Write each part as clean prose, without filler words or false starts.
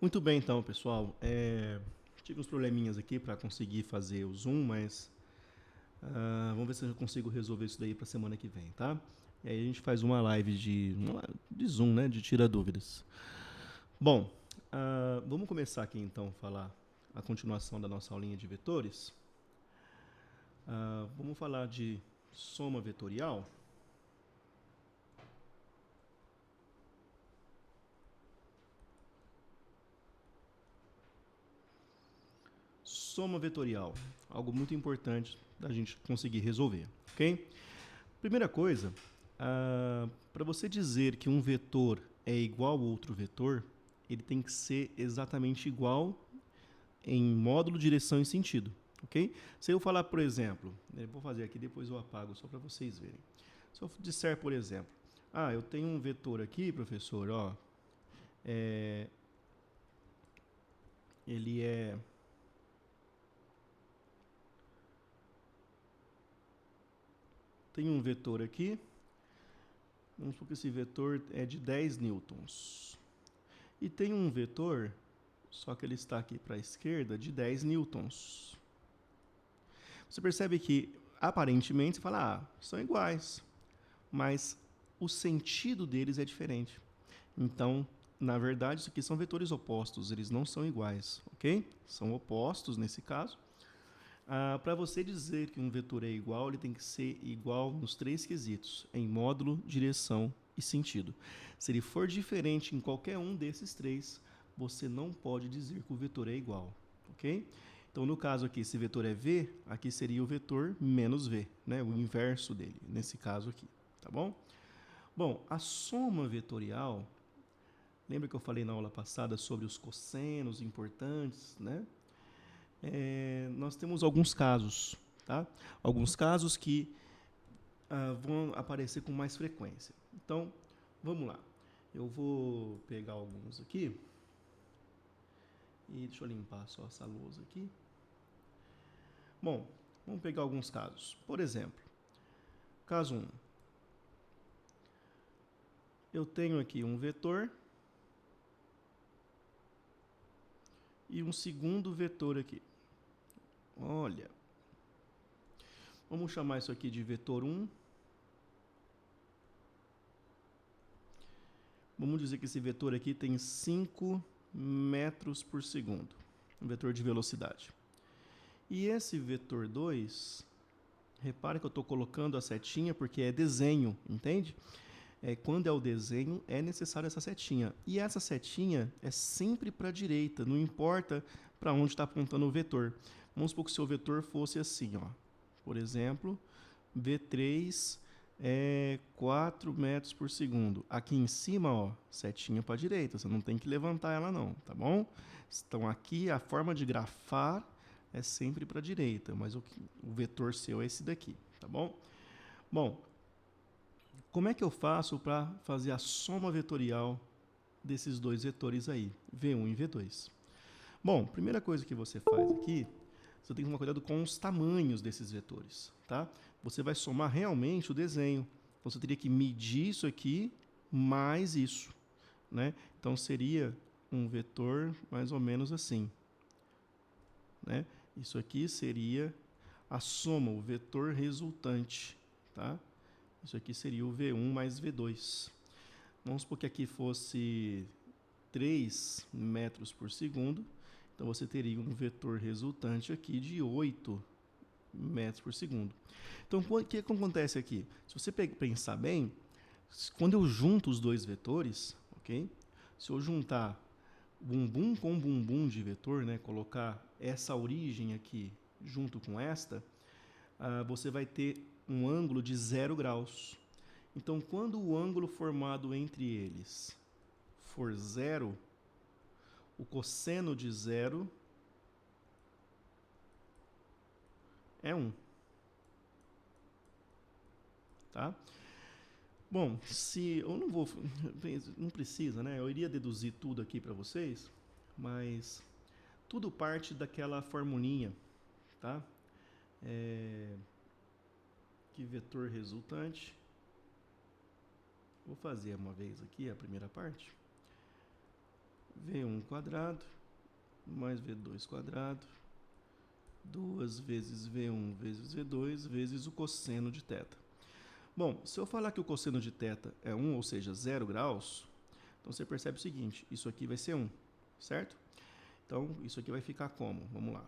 Muito bem, então, pessoal. Tive uns probleminhas aqui para conseguir fazer o Zoom, mas vamos ver se eu consigo resolver isso daí para semana que vem, tá? E aí a gente faz uma live de Zoom, né? De tira dúvidas. Bom, vamos começar aqui então a falar a continuação da nossa aulinha de vetores. Vamos falar de soma vetorial. Soma vetorial, algo muito importante da gente conseguir resolver, ok? Primeira coisa, para você dizer que um vetor é igual a outro vetor, ele tem que ser exatamente igual em módulo, direção e sentido, ok? Se eu falar, por exemplo, eu vou fazer aqui, depois eu apago só para vocês verem. Se eu disser, por exemplo, eu tenho um vetor aqui, professor, ó, ele é tem um vetor aqui, vamos supor que esse vetor é de 10 newtons. E tem um vetor, só que ele está aqui para a esquerda, de 10 newtons. Você percebe que, aparentemente, você fala, são iguais, mas o sentido deles é diferente. Então, na verdade, isso aqui são vetores opostos, eles não são iguais, ok? São opostos nesse caso. Para você dizer que um vetor é igual, ele tem que ser igual nos três quesitos, em módulo, direção e sentido. Se ele for diferente em qualquer um desses três, você não pode dizer que o vetor é igual, ok? Então, no caso aqui, se vetor é v, aqui seria o vetor menos v, né? O inverso dele, nesse caso aqui, tá bom? Bom, a soma vetorial, lembra que eu falei na aula passada sobre os cossenos importantes, né? Nós temos alguns casos, tá? Alguns casos que vão aparecer com mais frequência. Então, vamos lá. Eu vou pegar alguns aqui e deixa eu limpar só essa lousa aqui. Bom, vamos pegar alguns casos. Por exemplo, caso 1. Eu tenho aqui um vetor e um segundo vetor aqui. Olha, vamos chamar isso aqui de vetor 1. Vamos dizer que esse vetor aqui tem 5 metros por segundo, um vetor de velocidade. E esse vetor 2, repare que eu estou colocando a setinha porque é desenho, entende? Quando é o desenho, é necessário essa setinha. E essa setinha é sempre para a direita, não importa para onde está apontando o vetor. Vamos supor que o seu vetor fosse assim, ó. Por exemplo, V3 é 4 metros por segundo. Aqui em cima, ó, setinha para a direita, você não tem que levantar ela não, tá bom? Então aqui a forma de grafar é sempre para a direita, mas o vetor seu é esse daqui, tá bom? Bom, como é que eu faço para fazer a soma vetorial desses dois vetores aí, V1 e V2? Bom, primeira coisa que você faz aqui, você tem que tomar cuidado com os tamanhos desses vetores, tá? Você vai somar realmente o desenho. Então, você teria que medir isso aqui mais isso, né? Então, seria um vetor mais ou menos assim, né? Isso aqui seria a soma, o vetor resultante, tá? Isso aqui seria o V1 mais V2. Vamos supor que aqui fosse 3 metros por segundo. Então, você teria um vetor resultante aqui de 8 metros por segundo. Então, o que acontece aqui? Se você pensar bem, quando eu junto os dois vetores, ok? Se eu juntar bumbum com bumbum de vetor, né, colocar essa origem aqui junto com esta, você vai ter um ângulo de 0 graus. Então, quando o ângulo formado entre eles for zero, o cosseno de zero é 1. Tá? Bom, se eu não vou, não precisa, né? Eu iria deduzir tudo aqui para vocês, mas tudo parte daquela formulinha, tá? Que vetor resultante. Vou fazer uma vez aqui a primeira parte. V1 quadrado mais V2 quadrado, 2 vezes V1 vezes V2 vezes o cosseno de θ. Bom, se eu falar que o cosseno de θ é 1, ou seja, 0 graus, então você percebe o seguinte, isso aqui vai ser 1, certo? Então, isso aqui vai ficar como? Vamos lá.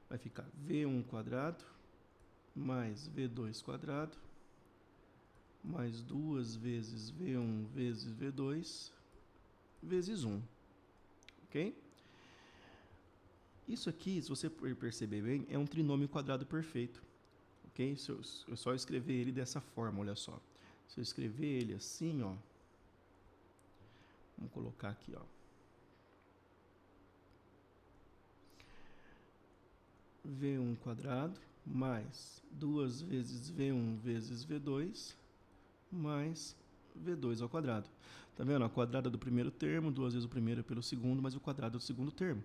Vai ficar V1 quadrado mais V2 quadrado mais 2 vezes V1 vezes V2 vezes 1, ok? Isso aqui, se você perceber bem, é um trinômio quadrado perfeito, ok? Se eu só escrever ele dessa forma, olha só. Se eu escrever ele assim, ó, vamos colocar aqui, ó. V1 quadrado mais 2 vezes V1 vezes V2 mais V2 ao quadrado. Tá vendo? A quadrada do primeiro termo, 2 vezes o primeiro pelo segundo, mais o quadrado do segundo termo.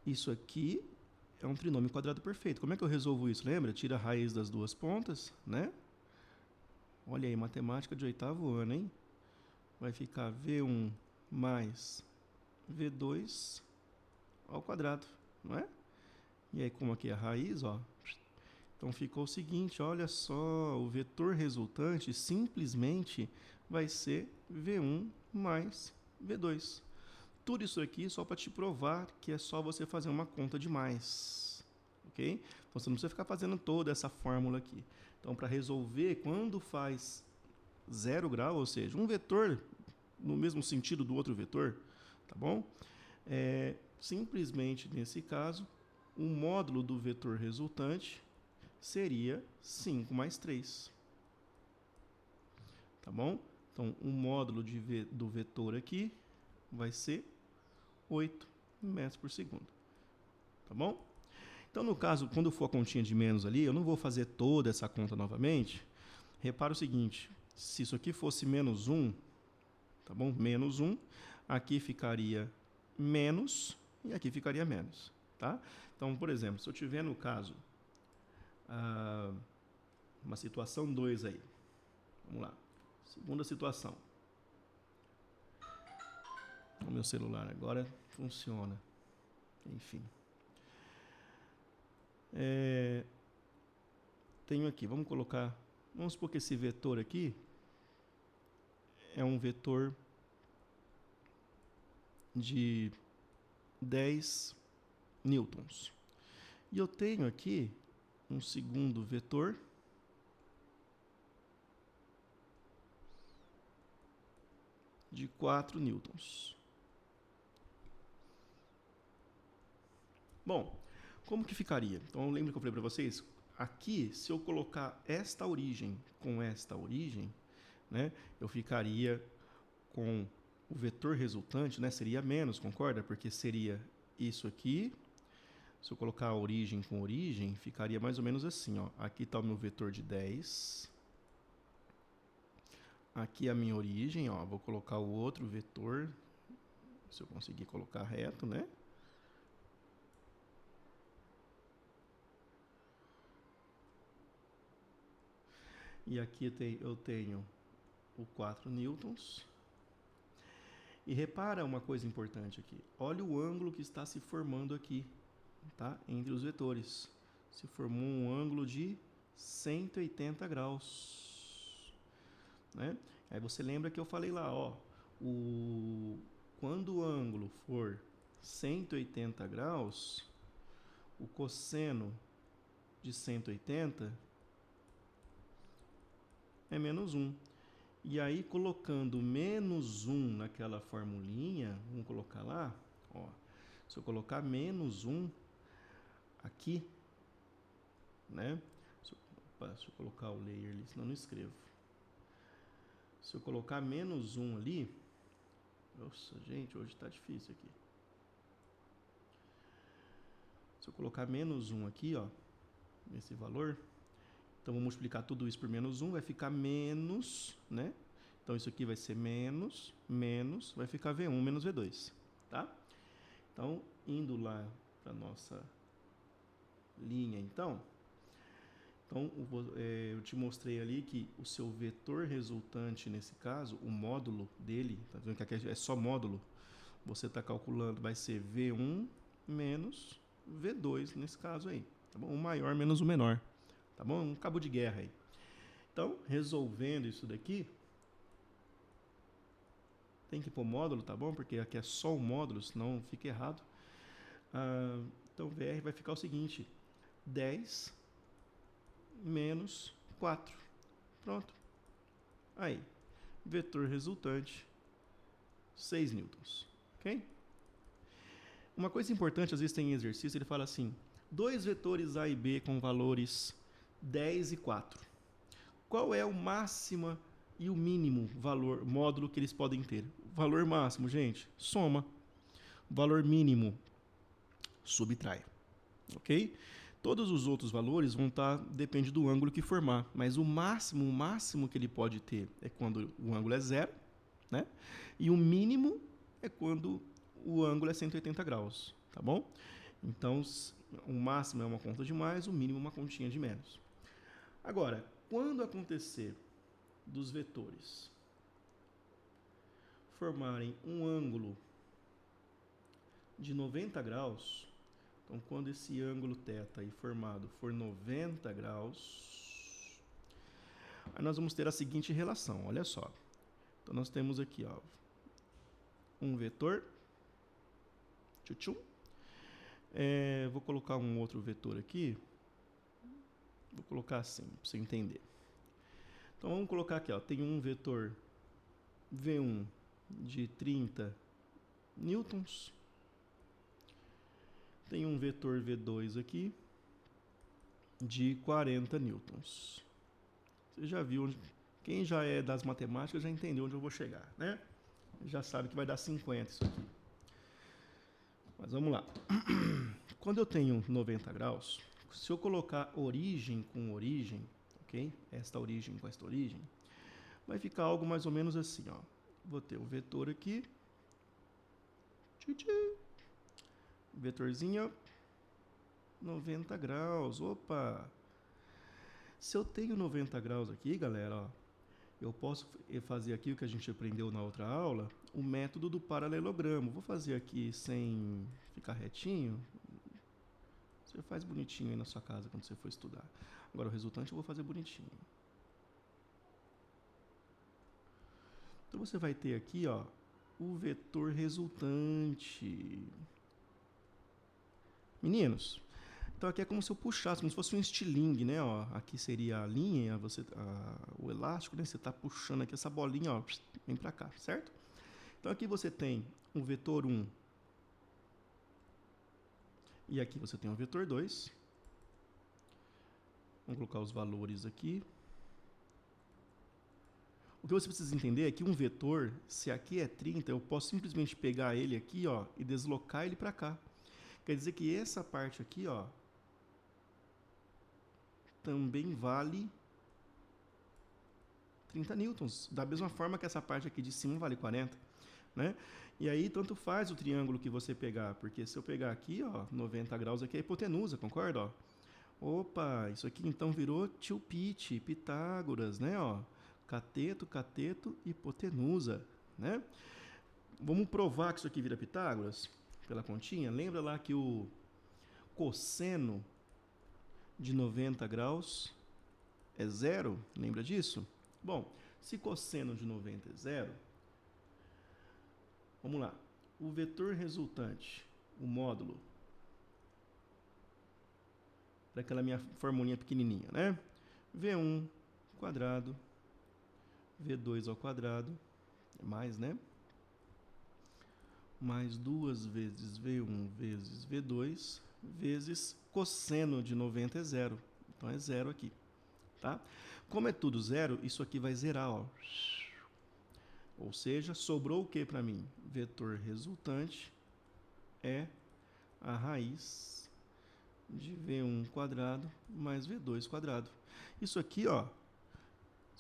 Isso aqui é um trinômio quadrado perfeito. Como é que eu resolvo isso? Lembra? Tira a raiz das duas pontas, né? Olha aí, matemática de 8º ano, hein? Vai ficar V1 mais V2 ao quadrado, não é? E aí, como aqui é a raiz, ó. Então, ficou o seguinte, olha só, o vetor resultante simplesmente vai ser V1 mais V2. Tudo isso aqui só para te provar que é só você fazer uma conta de mais, ok? Então, você não precisa ficar fazendo toda essa fórmula aqui. Então, para resolver, quando faz 0 grau, ou seja, um vetor no mesmo sentido do outro vetor, tá bom? Simplesmente, nesse caso, o módulo do vetor resultante seria 5 mais 3. Tá bom? Então, o módulo do vetor aqui vai ser 8 metros por segundo. Tá bom? Então, no caso, quando for a continha de menos ali, eu não vou fazer toda essa conta novamente. Repara o seguinte, se isso aqui fosse menos 1, tá bom? Menos 1, aqui ficaria menos e aqui ficaria menos, tá? Então, por exemplo, se eu tiver no caso uma situação 2 aí, vamos lá, segunda situação. O meu celular agora funciona, enfim. Tenho aqui, vamos supor que esse vetor aqui é um vetor de 10 newtons. E eu tenho aqui um segundo vetor de 4 newtons. Bom, como que ficaria? Então, lembra que eu falei para vocês? Aqui, se eu colocar esta origem com esta origem, né, eu ficaria com o vetor resultante, né, seria menos, concorda? Porque seria isso aqui. Se eu colocar a origem com origem, ficaria mais ou menos assim, ó. Aqui está o meu vetor de 10. Aqui a minha origem, ó. Vou colocar o outro vetor, se eu conseguir colocar reto, né? E aqui eu tenho o 4 newtons. E repara uma coisa importante aqui. Olha o ângulo que está se formando aqui, tá? Entre os vetores. Se formou um ângulo de 180 graus. Né? Aí você lembra que eu falei lá, ó. Quando o ângulo for 180 graus, o cosseno de 180 é menos 1. E aí, colocando menos 1 naquela formulinha, vamos colocar lá, ó. Se eu colocar menos 1 aqui, né? Deixa eu colocar o layer ali, senão não escrevo. Se eu colocar menos 1 ali, nossa, gente, hoje está difícil aqui. Se eu colocar menos 1 aqui, ó, nesse valor, então vou multiplicar tudo isso por menos 1, vai ficar menos, né? Então isso aqui vai ser menos, vai ficar V1 menos V2, tá? Então, indo lá para nossa linha, então Então, eu te mostrei ali que o seu vetor resultante, nesse caso, o módulo dele, tá vendo que aqui é só módulo, você está calculando, vai ser V1 menos V2 nesse caso aí, tá bom? O maior menos o menor, tá bom? Um cabo de guerra aí. Então, resolvendo isso daqui, tem que pôr módulo, tá bom? Porque aqui é só o módulo, senão fica errado. Então, VR vai ficar o seguinte, 10 menos 4. Pronto. Aí, vetor resultante, 6 newtons. Ok? Uma coisa importante, às vezes tem em exercício, ele fala assim, dois vetores A e B com valores 10 e 4. Qual é o máximo e o mínimo valor, módulo que eles podem ter? O valor máximo, gente, soma. O valor mínimo, subtrai. Ok? Todos os outros valores vão estar, depende do ângulo que formar, mas o máximo que ele pode ter é quando o ângulo é 0, né? E o mínimo é quando o ângulo é 180 graus, tá bom? Então, o máximo é uma conta de mais, o mínimo é uma continha de menos. Agora, quando acontecer dos vetores formarem um ângulo de 90 graus, então quando esse ângulo θ aí formado for 90 graus, aí nós vamos ter a seguinte relação, olha só. Então nós temos aqui, ó, um vetor, vou colocar um outro vetor aqui, vou colocar assim, para você entender. Então vamos colocar aqui, ó, tem um vetor V1 de 30 newtons, tem um vetor V2 aqui de 40 newtons. Você já viu, quem já é das matemáticas já entendeu onde eu vou chegar, né? Já sabe que vai dar 50 isso aqui. Mas vamos lá. Quando eu tenho 90 graus, se eu colocar origem com origem, ok? Esta origem com esta origem, vai ficar algo mais ou menos assim, ó. Vou ter um vetor aqui. Vetorzinho 90 graus. Opa! Se eu tenho 90 graus aqui, galera, ó, eu posso fazer aqui o que a gente aprendeu na outra aula, o método do paralelogramo. Vou fazer aqui sem ficar retinho. Você faz bonitinho aí na sua casa quando você for estudar. Agora o resultante eu vou fazer bonitinho. Então você vai ter aqui, ó, o vetor resultante. Meninos, então aqui é como se eu puxasse, como se fosse um estilingue, né? Ó, aqui seria a linha, o elástico, né? Você está puxando aqui essa bolinha, ó, vem para cá, certo? Então aqui você tem um vetor 1 e aqui você tem um vetor 2. Vamos colocar os valores aqui. O que você precisa entender é que um vetor, se aqui é 30, eu posso simplesmente pegar ele aqui, ó, e deslocar ele para cá. Quer dizer que essa parte aqui, ó, também vale 30 newtons, da mesma forma que essa parte aqui de cima vale 40, né? E aí tanto faz o triângulo que você pegar, porque se eu pegar aqui, ó, 90 graus aqui é a hipotenusa, concorda, ó? Opa, isso aqui então virou Tilpite, Pitágoras, né, ó? Cateto, cateto, hipotenusa, né? Vamos provar que isso aqui vira Pitágoras pela continha? Lembra lá que o cosseno de 90 graus é zero? Lembra disso? Bom, se cosseno de 90 é zero, vamos lá. O vetor resultante, o módulo, para aquela minha formulinha pequenininha, né? V1 quadrado, V2 ao quadrado, é mais, né? Mais 2 vezes V1 vezes V2 vezes cosseno de 90 é zero. Então é zero aqui, tá? Como é tudo zero, isso aqui vai zerar, ó. Ou seja, sobrou o que para mim? Vetor resultante é a raiz de V1 quadrado mais V2 quadrado. Isso aqui, ó,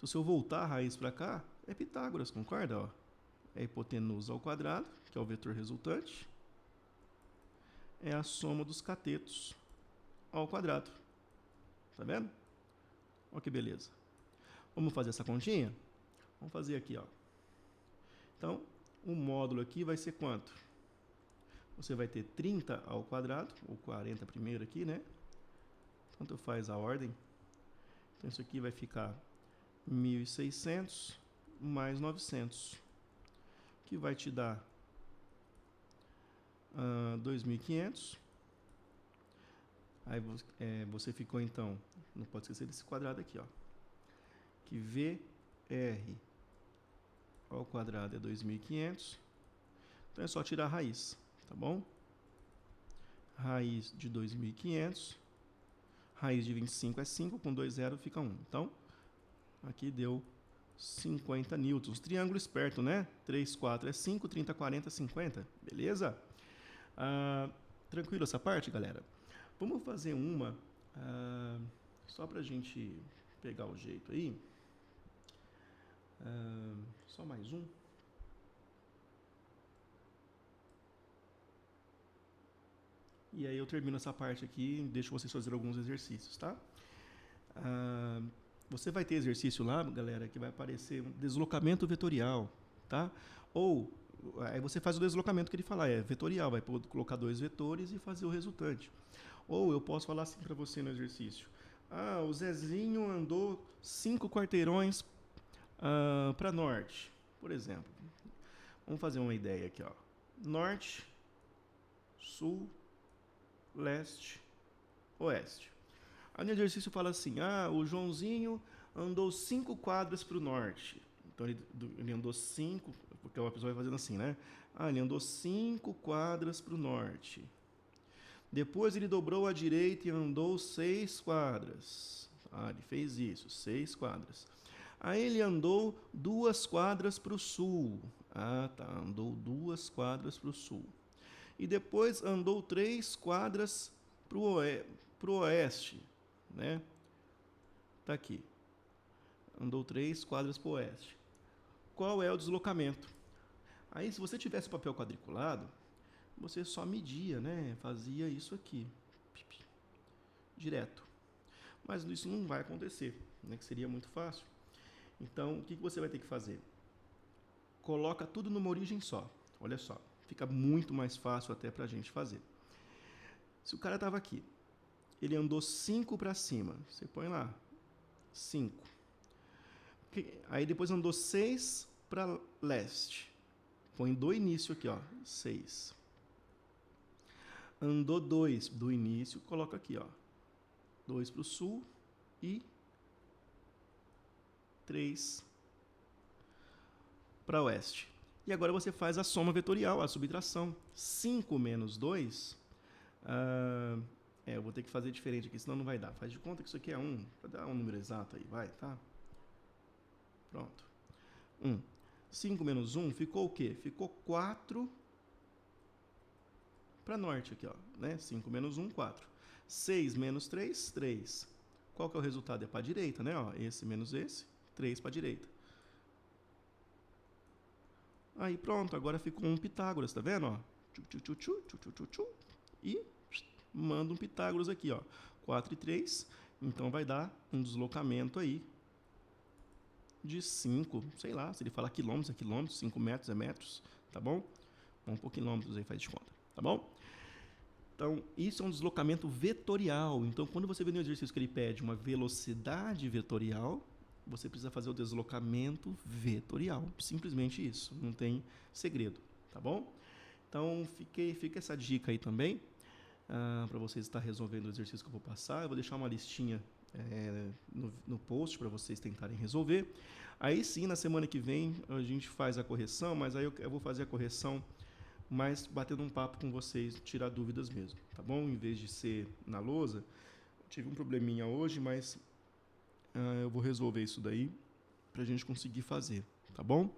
se eu voltar a raiz para cá, é Pitágoras, concorda? Ó? É a hipotenusa ao quadrado, que é o vetor resultante, é a soma dos catetos ao quadrado. Tá vendo? Olha que beleza. Vamos fazer essa continha? Vamos fazer aqui, ó. Então, o módulo aqui vai ser quanto? Você vai ter 30 ao quadrado, ou 40 primeiro aqui, né? Tanto faz a ordem. Então, isso aqui vai ficar 1.600 mais 900, que vai te dar 2.500. Aí você ficou, então, não pode esquecer desse quadrado aqui, ó, que VR ao quadrado é 2.500. Então, é só tirar a raiz, tá bom? Raiz de 2.500. Raiz de 25 é 5, com 2 zeros fica 1. Então, aqui deu 50 newtons. Triângulo esperto, né? 3, 4 é 5, 30, 40, 50. Beleza? Tranquilo essa parte, galera? Vamos fazer uma, só pra gente pegar o jeito aí. Só mais um. E aí eu termino essa parte aqui e deixo vocês fazerem alguns exercícios, tá? Você vai ter exercício lá, galera, que vai aparecer um deslocamento vetorial, tá? Ou, aí você faz o deslocamento que ele fala, é vetorial, vai colocar 2 vetores e fazer o resultante. Ou eu posso falar assim para você no exercício. O Zezinho andou 5 quarteirões para norte, por exemplo. Vamos fazer uma ideia aqui, ó. Norte, sul, leste, oeste. Aí no exercício fala assim, o Joãozinho andou 5 quadras para o norte. Então ele andou 5, porque a pessoa vai fazendo assim, né? Ele andou 5 quadras para o norte. Depois ele dobrou à direita e andou 6 quadras. Ele fez isso, 6 quadras. Aí ele andou 2 quadras para o sul. Andou 2 quadras para o sul. E depois andou 3 quadras para o oeste, né? Tá aqui. Andou 3 quadras para o oeste. Qual é o deslocamento? Aí, se você tivesse papel quadriculado, você só media, né? Fazia isso aqui, direto. Mas isso não vai acontecer, né? Que seria muito fácil. Então, o que você vai ter que fazer? Coloca tudo numa origem só. Olha só, fica muito mais fácil até pra gente fazer. Se o cara estava aqui, ele andou 5 para cima, você põe lá, 5. Aí depois andou 6 para leste, põe do início aqui, ó, 6. Andou 2 do início, coloca aqui, ó, 2 para o sul e 3 para oeste. E agora você faz a soma vetorial, a subtração. 5 menos 2, eu vou ter que fazer diferente aqui, senão não vai dar. Faz de conta que isso aqui é 1, para dar um número exato aí, vai, tá? Pronto. 1. 5 menos 1 ficou o quê? Ficou 4 para norte aqui, ó, né? 5 menos 1, 4. 6 menos 3, 3. Qual que é o resultado? É para a direita, né? Ó, esse menos esse, 3 para a direita. Aí pronto, agora ficou um Pitágoras, tá vendo? Ó? E manda um Pitágoras aqui, ó. 4 e 3, então vai dar um deslocamento aí de 5, sei lá, se ele falar quilômetros é quilômetros, 5 metros é metros, tá bom? Vamos por quilômetros aí, faz de conta, tá bom? Então, isso é um deslocamento vetorial. Então, quando você vê no exercício que ele pede uma velocidade vetorial, você precisa fazer o deslocamento vetorial. Simplesmente isso, não tem segredo, tá bom? Então, fica essa dica aí também, para vocês estar resolvendo o exercício que eu vou passar. Eu vou deixar uma listinha no post para vocês tentarem resolver. Aí sim, na semana que vem, a gente faz a correção, mas aí eu vou fazer a correção mais batendo um papo com vocês, tirar dúvidas mesmo, tá bom? Em vez de ser na lousa, tive um probleminha hoje, mas eu vou resolver isso daí pra gente conseguir fazer, tá bom?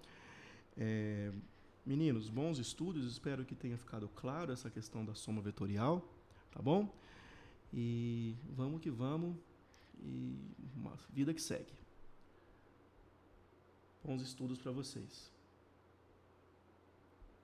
Meninos, bons estudos, espero que tenha ficado claro essa questão da soma vetorial, tá bom? E vamos que vamos, e uma vida que segue. Bons estudos para vocês.